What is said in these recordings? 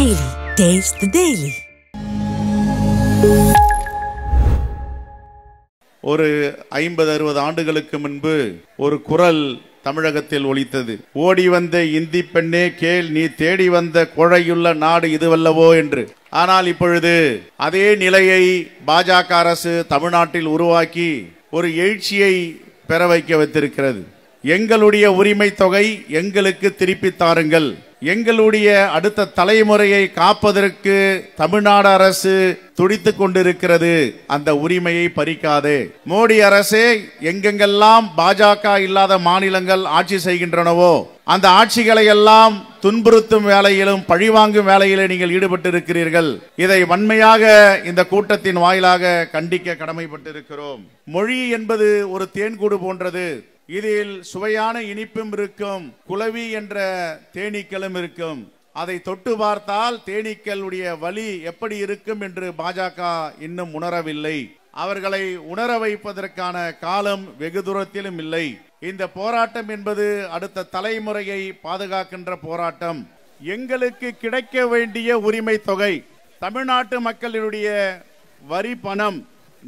Daily. Taste the Daily. ஒரு 50-60 ஆண்டுகளுக்கு முன்பு ஒரு குரல் தமிழகத்தில் ஒலித்தது. ஓடி வந்த இந்தி பெண்ணே கேள், நீ தேடி வந்த கோழையுள்ள நாடு இதுவல்லவோ என்று. ஆனால் இப்பொழுது அதே நிலையை பாஜக அரசு தமிழ்நாட்டில் உருவாக்கி ஒரு எழுச்சியை பெற வைக்க வைத்திருக்கிறது. எங்களுடைய உரிமை தொகை எங்களுக்கு திருப்பி தாருங்கள், எங்களுடைய அடுத்த தலைமுறையை காப்பதற்கு தமிழ்நாடு அரசு துடித்துக் கொண்டிருக்கிறது, அந்த உரிமையை பறிக்காதே. மோடி அரசே, எங்கெங்கெல்லாம் பாஜக இல்லாத மாநிலங்கள் ஆட்சி செய்கின்றனவோ அந்த ஆட்சிகளை எல்லாம் துன்புறுத்தும் வேலையிலும் பழிவாங்கும் வேலையிலே நீங்கள் ஈடுபட்டு இருக்கிறீர்கள். இதை வன்மையாக இந்த கூட்டத்தின் வாயிலாக கண்டிக்க கடமைப்பட்டிருக்கிறோம். மொழி என்பது ஒரு தேன்கூடு போன்றது. இதில் சுவையான இனிப்பும் இருக்கும், குளவி என்ற தேனீக்களும் இருக்கும். அதை தொட்டு பார்த்தால் தேனீக்களுடைய வலி எப்படி இருக்கும் என்று பாஜக இன்னும் உணரவில்லை. அவர்களை உணர வைப்பதற்கான காலம் வெகு தூரத்திலும் இல்லை. இந்த போராட்டம் என்பது அடுத்த தலைமுறையை பாதுகாக்கின்ற போராட்டம். எங்களுக்கு கிடைக்க வேண்டிய உரிமை தொகை, தமிழ்நாட்டு மக்களுடைய வரி பணம்,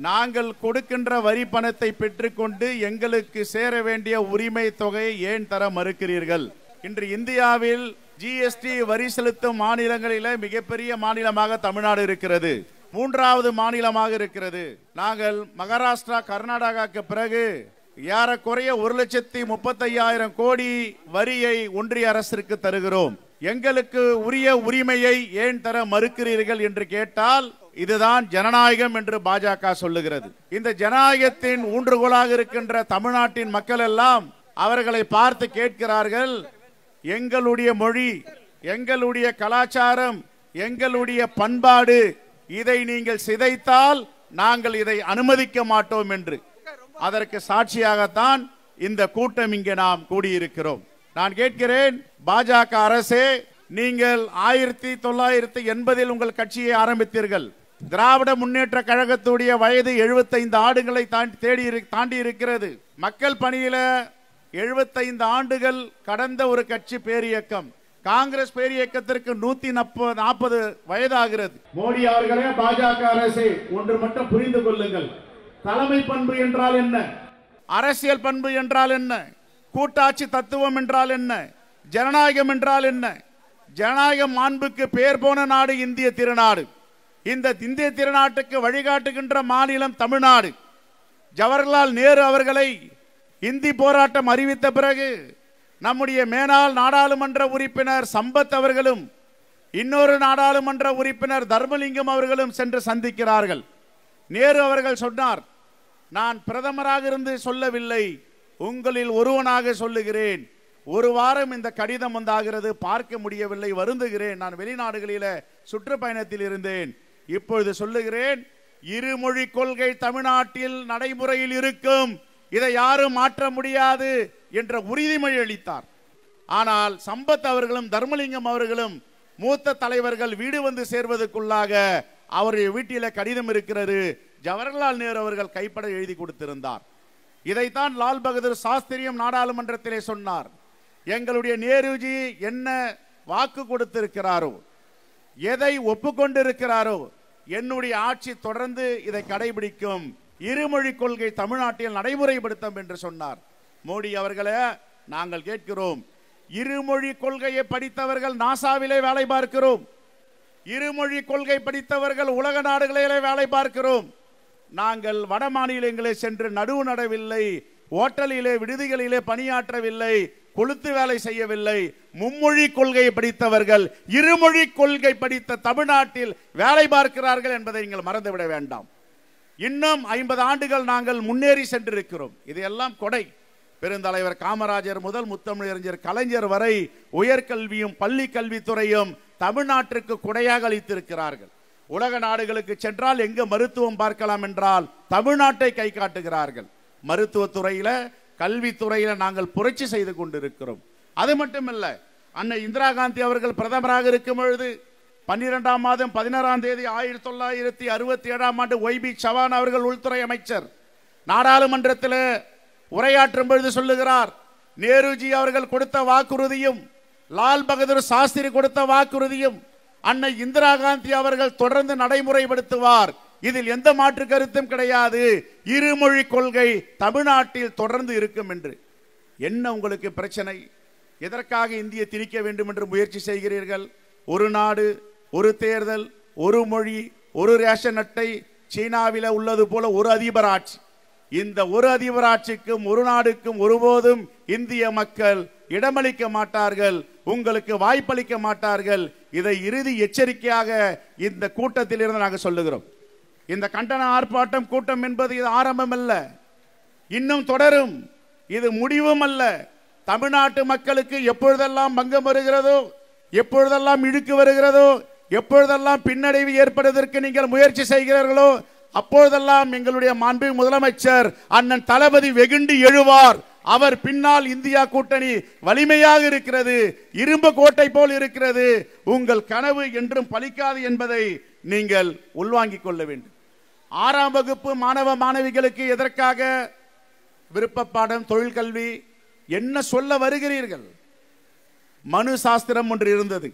நாங்கள் கொடுக்கின்ற வரி பணத்தை பெற்றுக்கொண்டு எங்களுக்கு சேர வேண்டிய உரிமை தொகையை ஏன் தர மறுக்கிறீர்கள்? இன்று இந்தியாவில் ஜிஎஸ்டி வரி செலுத்தும் மாநிலங்களில் மிகப்பெரிய மாநிலமாக தமிழ்நாடு இருக்கிறது. 3வது மாநிலமாக இருக்கிறது. நாங்கள் மகாராஷ்டிரா, கர்நாடகாவுக்கு பிறகு ஏறக்குறைய 1,35,000 கோடி வரியை ஒன்றிய அரசிற்கு தருகிறோம். எங்களுக்கு உரிய உரிமையை ஏன் தர மறுக்கிறீர்கள் என்று கேட்டால் இதுதான் ஜனநாயகம் என்று பாஜக சொல்லுகிறது. இந்த ஜனநாயகத்தின் ஊன்றுகோலாக இருக்கின்ற தமிழ்நாட்டின் மக்கள் எல்லாம் அவர்களை பார்த்து கேட்கிறார்கள், எங்களுடைய மொழி, எங்களுடைய கலாச்சாரம், எங்களுடைய பண்பாடு, இதை நீங்கள் சிதைத்தால் நாங்கள் இதை அனுமதிக்க மாட்டோம் என்று. அதற்கு சாட்சியாகத்தான் இந்த கூட்டம் இங்கே நாம் கூடியிருக்கிறோம். நான் கேட்கிறேன், பாஜக அரசே, நீங்கள் 1980 உங்கள் கட்சியை ஆரம்பித்தீர்கள். திராவிட முன்னேற்ற கழகத்துடைய வயது 75 ஆண்டுகளை தாண்டி இருக்கிறது. மக்கள் பணியில 75 ஆண்டுகள் கடந்த ஒரு கட்சி பேரியக்கம். காங்கிரஸ் பேரியக்கத்திற்கு 140 வயதாகிறது. மோடி அவர்களே, பாஜக அரசே, ஒன்று மட்டும் புரிந்து கொள்ளுங்கள். தலைமை பண்பு என்றால் என்ன? அரசியல் பண்பு என்றால் என்ன? கூட்டாட்சி தத்துவம் என்றால் என்ன? ஜனநாயகம் என்றால் என்ன? ஜனநாயகம் மாண்புக்கு பேர் போன நாடு இந்திய திருநாடு. இந்த இந்திய திருநாட்டுக்கு வழிகாட்டுகின்ற மாநிலம் தமிழ்நாடு. ஜவஹர்லால் நேரு அவர்களை இந்தி போராட்டம் அறிவித்த பிறகு நம்முடைய மேனாள் நாடாளுமன்ற உறுப்பினர் சம்பத் அவர்களும் இன்னொரு நாடாளுமன்ற உறுப்பினர் தர்மலிங்கம் அவர்களும் சென்று சந்திக்கிறார்கள். நேரு அவர்கள் சொன்னார், நான் பிரதமராக இருந்து சொல்லவில்லை, உங்களில் ஒருவனாக சொல்லுகிறேன். ஒரு வாரம் இந்த கடிதம் வந்தாகிறது, பார்க்க முடியவில்லை, வருந்துகிறேன். நான் வெளிநாடுகளில் சுற்றுப்பயணத்தில் இருந்தேன். இப்பொழுது சொல்லுகிறேன், இருமொழி கொள்கை தமிழ்நாட்டில் நடைமுறையில் இருக்கும், இதை யாரும் மாற்ற முடியாது என்ற உறுதிமொழி அளித்தார். ஆனால் சம்பத் அவர்களும் தர்மலிங்கம் அவர்களும் மூத்த தலைவர்கள் வீடு வந்து சேர்வதற்குள்ளாக அவருடைய வீட்டில் கடிதம் இருக்கிறது, ஜவஹர்லால் நேரு அவர்கள் கைப்பட எழுதி கொடுத்திருந்தார். இதைத்தான் லால் பகதூர் சாஸ்திரியும் நாடாளுமன்றத்திலே சொன்னார். எங்களுடைய நேருஜி என்ன வாக்கு கொடுத்திருக்கிறாரோ, எதை ஒப்புக்கொண்டிருக்கிறாரோ, என்னுடைய ஆட்சி தொடர்ந்து இதை கடைபிடிக்கும், இருமொழி கொள்கை தமிழ்நாட்டில் நடைமுறைப்படுத்தும் என்று சொன்னார். மோடி அவர்களே, நாங்கள் கேட்கிறோம், இருமொழி கொள்கையை படித்தவர்கள் நாசாவிலே வேலை பார்க்கிறோம், இருமொழி கொள்கை படித்தவர்கள் உலக நாடுகளிலே வேலை பார்க்கிறோம். நாங்கள் வட மாநிலங்களே சென்று நடுவு நடவில்லை, ஓட்டலிலே விடுதிகளிலே பணியாற்றவில்லை, கொளுத்து வேலை செய்யவில்லை. மும்மொழி கொள்கையை படித்தவர்கள் இருமொழி கொள்கை படித்த தமிழ்நாட்டில் வேலை பார்க்கிறார்கள் என்பதை நீங்கள் மறந்துவிட வேண்டாம். இன்னும் 50 ஆண்டுகள் நாங்கள் முன்னேறி சென்றிருக்கிறோம். இதையெல்லாம் கொடை. பெருந்தலைவர் காமராஜர் முதல் முத்தமிழறிஞர் கலைஞர் வரை உயர்கல்வியும் பள்ளி கல்வித்துறையும் தமிழ்நாட்டிற்கு கொடையாக அளித்திருக்கிறார்கள். உலக நாடுகளுக்கு சென்றால் எங்க மருத்துவம் பார்க்கலாம் என்றால் தமிழ்நாட்டை கை காட்டுகிறார்கள். மருத்துவத்துறையில, கல்வித்துறையில நாங்கள் புரட்சி செய்து கொண்டிருக்கிறோம். அது மட்டுமல்ல, அன்னை இந்திரா காந்தி அவர்கள் பிரதமராக இருக்கும் பொழுது 12ஆம் மாதம் 16ஆம் தேதி 1967ஆம் ஆண்டு ஒய்பி சவான் அவர்கள் உள்துறை அமைச்சர் நாடாளுமன்றத்தில் உரையாற்றும் பொழுது சொல்லுகிறார், நேருஜி அவர்கள் கொடுத்த வாக்குறுதியும் லால் பகதூர் சாஸ்திரி கொடுத்த வாக்குறுதியும் அன்னை இந்திரா காந்தி அவர்கள் தொடர்ந்து நடைமுறைப்படுத்துவார். இதில் எந்த மாற்று கருத்தும் கிடையாது. இருமொழி கொள்கை தமிழ்நாட்டில் தொடர்ந்து இருக்கும் என்று. என்ன உங்களுக்கு பிரச்சனை? எதற்காக இந்திய திணிக்க வேண்டும் என்று முயற்சி செய்கிறீர்கள்? ஒரு நாடு, ஒரு தேர்தல், ஒரு மொழி, ஒரு ரேஷன் அட்டை, சீனாவில உள்ளது போல ஒரு அதிபர் ஆட்சி. இந்த ஒரு அதிபர் ஆட்சிக்கும் ஒரு நாடுக்கும் ஒருபோதும் இந்திய மக்கள் இடமளிக்க மாட்டார்கள், உங்களுக்கு வாய்ப்பளிக்க மாட்டார்கள். இதை இறுதி எச்சரிக்கையாக இந்த கூட்டத்தில் இருந்து நாங்கள் சொல்லுகிறோம். இந்த கண்டன ஆர்ப்பாட்டம் கூட்டம் என்பது இது ஆரம்பம் அல்ல, இன்னும் தொடரும். இது முடிவும் அல்ல. தமிழ்நாட்டு மக்களுக்கு எப்பொழுதெல்லாம் பங்கம் வருகிறதோ, எப்பொழுதெல்லாம் இழுக்கு வருகிறதோ, எப்பொழுதெல்லாம் பின்னடைவு ஏற்படுவதற்கு நீங்கள் முயற்சி செய்கிறீர்களோ, அப்பொழுதெல்லாம் எங்களுடைய மாண்பு முதலமைச்சர் அண்ணன் தளபதி வெகுண்டு எழுவார். அவர் பின்னால் இந்தியா கூட்டணி வலிமையாக இருக்கிறது, இரும்பு கோட்டை போல் இருக்கிறது. உங்கள் கனவு என்றும் பலிக்காது என்பதை நீங்கள் உள்வாங்கிக் கொள்ள வேண்டும். 6ஆம் வகுப்பு மாணவ மாணவிகளுக்கு எதற்காக விருப்ப பாடம், தொழில் கல்வி என்ன சொல்ல வருகிறீர்கள்? மனு சாஸ்திரம் ஒன்று இருந்தது,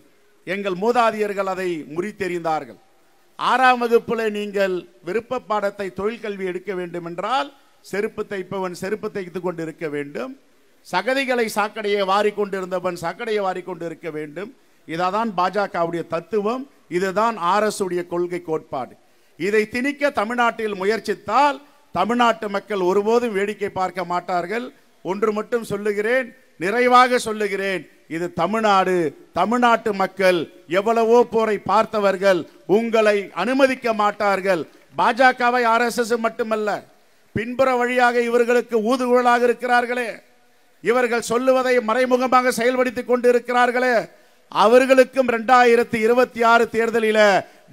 எங்கள் மூதாதையர்கள் அதை முறித்தெறிந்தார்கள். 6ஆம் வகுப்பில் நீங்கள் விருப்ப பாடத்தை தொழில் கல்வி எடுக்க வேண்டும் என்றால் செருப்பு தைப்பவன் செருப்பு தைத்துக் கொண்டு இருக்க வேண்டும், சகதிகளை சாக்கடையை வாரிக்கொண்டிருந்தவன் சாக்கடையை வாரிக்கொண்டு இருக்க வேண்டும். இதான் பாஜகவுடைய தத்துவம், இதுதான் RS உடைய கொள்கை கோட்பாடு. இதை திணிக்க தமிழ்நாட்டில் முயற்சித்தால் தமிழ்நாட்டு மக்கள் ஒருபோதும் வேடிக்கை பார்க்க மாட்டார்கள். ஒன்று மட்டும் சொல்லுகிறேன், நிறைவாக சொல்லுகிறேன், இது தமிழ்நாடு. தமிழ்நாட்டு மக்கள் எவ்வளவோ போரை பார்த்தவர்கள், உங்களை அனுமதிக்க மாட்டார்கள். பாஜகவை RSS மட்டுமல்ல, பின்புற வழியாக இவர்களுக்கு ஊதுகுழலாக இருக்கிறார்களே, இவர்கள் சொல்லுவதை மறைமுகமாக செயல்படுத்திக் கொண்டு இருக்கிறார்களே, அவர்களுக்கும் 2026 தேர்தலில்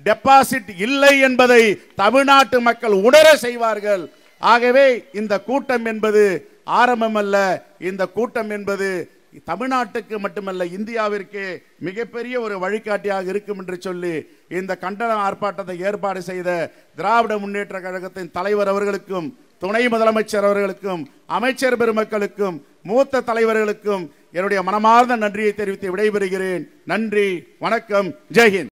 டெபாசிட் இல்லை என்பதை தமிழ்நாட்டு மக்கள் உணர செய்வார்கள். ஆகவே இந்த கூட்டம் என்பது ஆரம்பம் அல்ல, இந்த கூட்டம் என்பது தமிழ்நாட்டுக்கு மட்டுமல்ல இந்தியாவிற்கு மிகப்பெரிய ஒரு வழிகாட்டியாக இருக்கும் என்று சொல்லி இந்த கண்டன ஆர்ப்பாட்டத்தை ஏற்பாடு செய்த திராவிட முன்னேற்ற கழகத்தின் தலைவர் அவர்களுக்கும், துணை முதலமைச்சர் அவர்களுக்கும், அமைச்சர் பெருமக்களுக்கும், மூத்த தலைவர்களுக்கும் என்னுடைய மனமார்ந்த நன்றியை தெரிவித்து விடைபெறுகிறேன். நன்றி, வணக்கம், ஜெய்ஹிந்த்.